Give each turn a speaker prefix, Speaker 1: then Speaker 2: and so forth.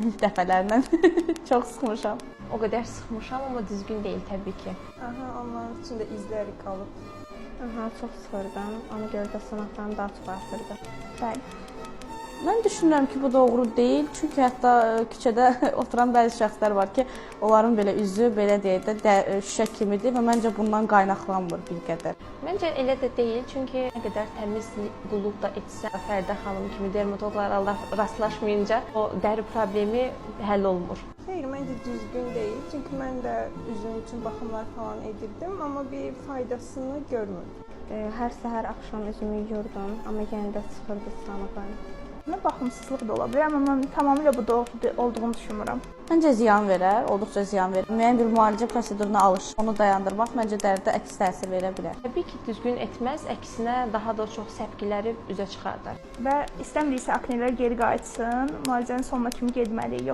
Speaker 1: ilk dəfələrlə çox sıxmışam.
Speaker 2: O qədər sıxmışam, amma düzgün deyil təbii ki.
Speaker 3: Aha, onların içində izləri qalıb.
Speaker 4: Aha, çox sıxırdım. Ona görə də sınaqlarım daha çox artırdı.
Speaker 5: Bəli.
Speaker 1: Mən düşünürəm ki, bu doğru deyil. Çünki hətta küçədə oturan bəzi şəxslər var ki, onların belə üzü, belə deyək də, şüşə kimidir və məncə bundan qaynaqlanmır bir qədər.
Speaker 2: Məncə elə də deyil, çünki nə qədər təmiz qulluq da etsə, Fərdə xanım kimi dermatoloqlarla rastlaşmayınca o dəri problemi həll olmur.
Speaker 3: Xeyr, məncə düzgün deyil. Çünki mən də üzüm üçün baxımlar falan edirdim, amma bir faydasını görmürdüm.
Speaker 4: Hər səhər, axşam üzümü yuyurdum, amma yenə də sıxırdı sınaqlarım.
Speaker 5: Baxımsızlıq da ola bilər, amma mən tamamilə bu doğru olduğunu düşünmürəm.
Speaker 1: Məncə ziyan verər, olduqca ziyan verir. Müəyyən bir müalicə proseduruna alışıb onu dayandırmaq məncə dəridə əks təsir verə bilər.
Speaker 2: Təbii ki, düzgün etməz, əksinə daha da çox səpkiləri üzə çıxardar.
Speaker 5: Və istəmiriksə aknelər geri qayıtsın, müalicənin sonuna kimi getməliyik.